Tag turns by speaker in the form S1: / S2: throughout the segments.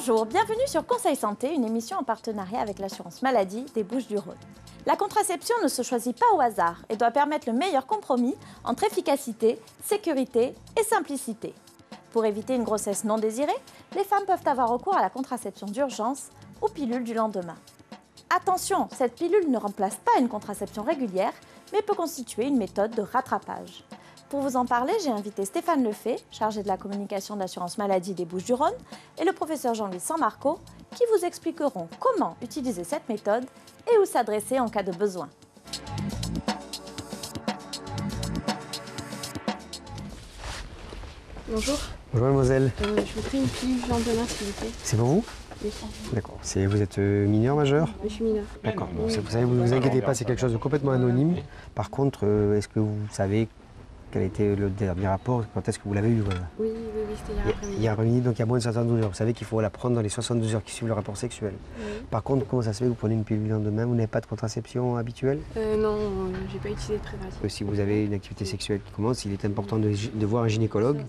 S1: Bonjour, bienvenue sur Conseil Santé, une émission en partenariat avec l'assurance maladie des Bouches-du-Rhône. La contraception ne se choisit pas au hasard et doit permettre le meilleur compromis entre efficacité, sécurité et simplicité. Pour éviter une grossesse non désirée, les femmes peuvent avoir recours à la contraception d'urgence ou pilule du lendemain. Attention, cette pilule ne remplace pas une contraception régulière, mais peut constituer une méthode de rattrapage. Pour vous en parler, j'ai invité Stéphane Lefay, chargé de la communication de l'assurance maladie des Bouches-du-Rhône, et le professeur Jean-Louis Sanmarco, qui vous expliqueront comment utiliser cette méthode et où s'adresser en cas de besoin.
S2: Bonjour.
S3: Bonjour mademoiselle.
S2: Je voudrais une pilule du lendemain, s'il vous plaît.
S3: C'est pour vous?
S2: Oui.
S3: D'accord. Vous êtes mineur, majeur?
S2: Je suis mineure.
S3: D'accord. Bon, vous savez, vous ne vous inquiétez pas, c'est quelque chose de complètement anonyme. Par contre, est-ce que vous savez quel a été le dernier rapport? Quand est-ce que vous l'avez eu? Voilà.
S2: Oui, c'était hier après-midi.
S3: Hier après-midi, donc il y a moins de 72 heures. Vous savez qu'il faut la prendre dans les 72 heures qui suivent le rapport sexuel.
S2: Oui.
S3: Par contre, comment ça se fait que vous prenez une pilule le lendemain? Vous n'avez pas de contraception habituelle?
S2: Non, j'ai pas utilisé de préservatif.
S3: Si vous avez une activité sexuelle qui commence, il est important de voir un gynécologue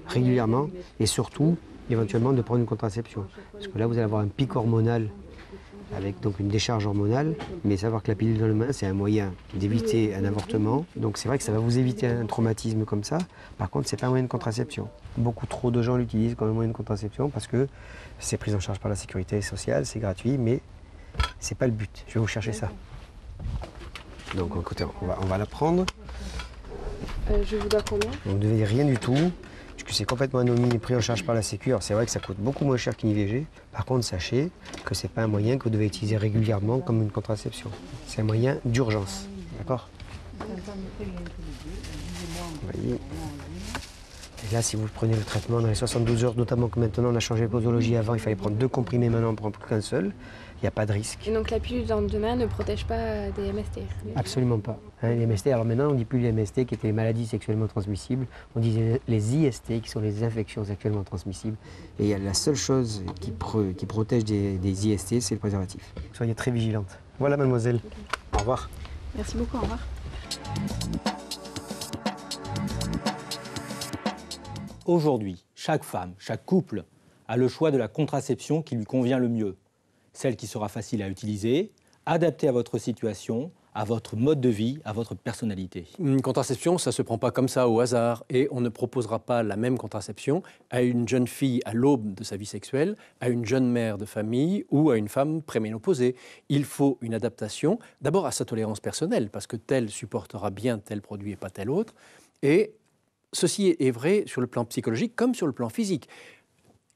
S3: régulièrement et surtout, éventuellement, de prendre une contraception. Parce que là, vous allez avoir un pic hormonal avec donc une décharge hormonale, mais savoir que la pilule dans le main, c'est un moyen d'éviter un avortement. Donc c'est vrai que ça va vous éviter un traumatisme comme ça. Par contre, c'est pas un moyen de contraception. Beaucoup trop de gens l'utilisent comme un moyen de contraception parce que c'est pris en charge par la sécurité sociale, c'est gratuit, mais c'est pas le but. Je vais vous chercher ça. Donc écoutez, on va la prendre.
S2: Je vous dois combien?
S3: Vous ne devez rien du tout. Que c'est complètement anonyme et pris en charge par la Sécu. Alors c'est vrai que ça coûte beaucoup moins cher qu'une IVG. Par contre, sachez que ce n'est pas un moyen que vous devez utiliser régulièrement comme une contraception. C'est un moyen d'urgence. D'accord? Vous voyez. Et là, si vous prenez le traitement dans les 72 heures, notamment que maintenant on a changé de posologie, avant il fallait prendre 2 comprimés, maintenant on ne prend plus qu'un seul. Il n'y a pas de risque.
S2: Et donc la pilule du lendemain ne protège pas des MST?
S3: Absolument pas. Hein, les MST, alors maintenant on ne dit plus les MST qui étaient les maladies sexuellement transmissibles, on disait les IST qui sont les infections sexuellement transmissibles. Et il y a la seule chose qui protège des IST, c'est le préservatif. Soyez très vigilante. Voilà mademoiselle. Okay. Au revoir.
S2: Merci beaucoup, au revoir.
S4: Aujourd'hui, chaque femme, chaque couple a le choix de la contraception qui lui convient le mieux. Celle qui sera facile à utiliser, adaptée à votre situation, à votre mode de vie, à votre personnalité.
S5: Une contraception, ça ne se prend pas comme ça au hasard et on ne proposera pas la même contraception à une jeune fille à l'aube de sa vie sexuelle, à une jeune mère de famille ou à une femme préménopausée. Il faut une adaptation, d'abord à sa tolérance personnelle, parce que tel supportera bien tel produit et pas tel autre. Et ceci est vrai sur le plan psychologique comme sur le plan physique.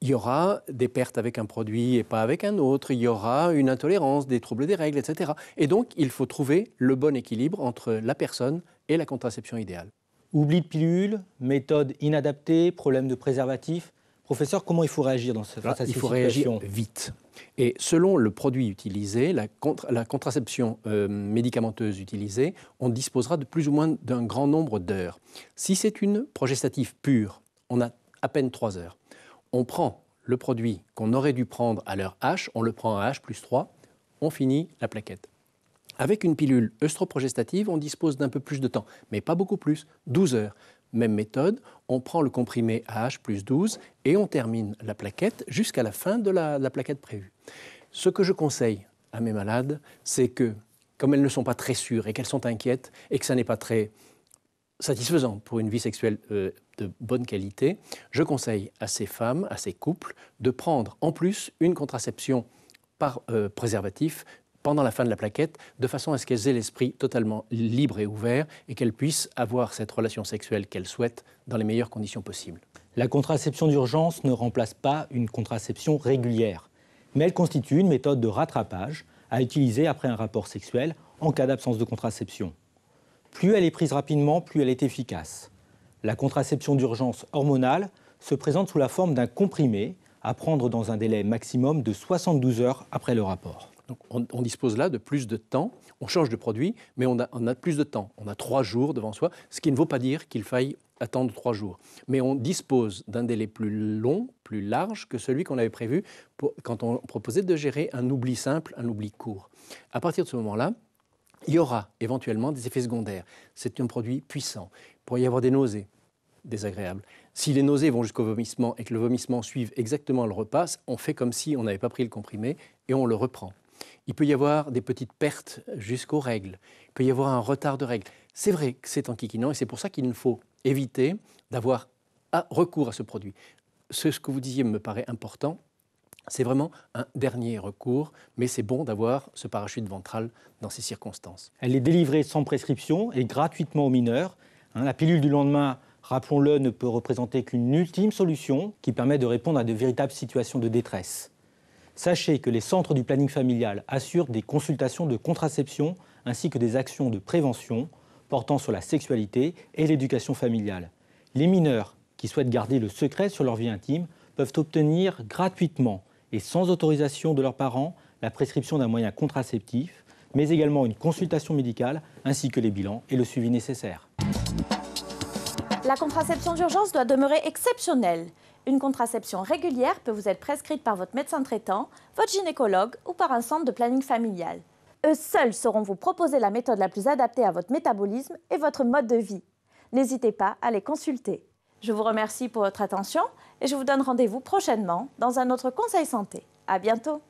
S5: Il y aura des pertes avec un produit et pas avec un autre, il y aura une intolérance, des troubles des règles, etc. Et donc, il faut trouver le bon équilibre entre la personne et la contraception idéale.
S4: Oubli de pilule, méthode inadaptée, problème de préservatif. Professeur, comment il faut réagir dans cette situation?
S5: Il faut réagir vite. Et selon le produit utilisé, la contraception médicamenteuse utilisée, on disposera de plus ou moins d'un grand nombre d'heures. Si c'est une progestative pure, on a à peine 3 heures. On prend le produit qu'on aurait dû prendre à l'heure H, on le prend à H+3, on finit la plaquette. Avec une pilule œstroprogestative, on dispose d'un peu plus de temps, mais pas beaucoup plus, 12 heures. Même méthode, on prend le comprimé à H+12 et on termine la plaquette jusqu'à la fin de la plaquette prévue. Ce que je conseille à mes malades, c'est que, comme elles ne sont pas très sûres et qu'elles sont inquiètes et que ça n'est pas très satisfaisant pour une vie sexuelle de bonne qualité, je conseille à ces femmes, à ces couples, de prendre en plus une contraception par préservatif pendant la fin de la plaquette, de façon à ce qu'elles aient l'esprit totalement libre et ouvert et qu'elles puissent avoir cette relation sexuelle qu'elles souhaitent dans les meilleures conditions possibles.
S4: La contraception d'urgence ne remplace pas une contraception régulière, mais elle constitue une méthode de rattrapage à utiliser après un rapport sexuel en cas d'absence de contraception. Plus elle est prise rapidement, plus elle est efficace. La contraception d'urgence hormonale se présente sous la forme d'un comprimé à prendre dans un délai maximum de 72 heures après le rapport.
S5: Donc on dispose là de plus de temps, on change de produit, mais on a plus de temps. On a 3 jours devant soi, ce qui ne veut pas dire qu'il faille attendre 3 jours. Mais on dispose d'un délai plus long, plus large que celui qu'on avait prévu quand on proposait de gérer un oubli simple, un oubli court. À partir de ce moment-là, il y aura éventuellement des effets secondaires. C'est un produit puissant. Il pourrait y avoir des nausées, désagréable. Si les nausées vont jusqu'au vomissement et que le vomissement suive exactement le repas, on fait comme si on n'avait pas pris le comprimé et on le reprend. Il peut y avoir des petites pertes jusqu'aux règles. Il peut y avoir un retard de règles. C'est vrai que c'est enquiquinant et c'est pour ça qu'il faut éviter d'avoir recours à ce produit. Ce que vous disiez me paraît important. C'est vraiment un dernier recours, mais c'est bon d'avoir ce parachute ventral dans ces circonstances.
S4: Elle est délivrée sans prescription et gratuitement aux mineurs. La pilule du lendemain, rappelons-le, ne peut représenter qu'une ultime solution qui permet de répondre à de véritables situations de détresse. Sachez que les centres du planning familial assurent des consultations de contraception ainsi que des actions de prévention portant sur la sexualité et l'éducation familiale. Les mineurs qui souhaitent garder le secret sur leur vie intime peuvent obtenir gratuitement et sans autorisation de leurs parents la prescription d'un moyen contraceptif, mais également une consultation médicale ainsi que les bilans et le suivi nécessaire.
S1: La contraception d'urgence doit demeurer exceptionnelle. Une contraception régulière peut vous être prescrite par votre médecin traitant, votre gynécologue ou par un centre de planning familial. Eux seuls sauront vous proposer la méthode la plus adaptée à votre métabolisme et votre mode de vie. N'hésitez pas à les consulter. Je vous remercie pour votre attention et je vous donne rendez-vous prochainement dans un autre conseil santé. À bientôt.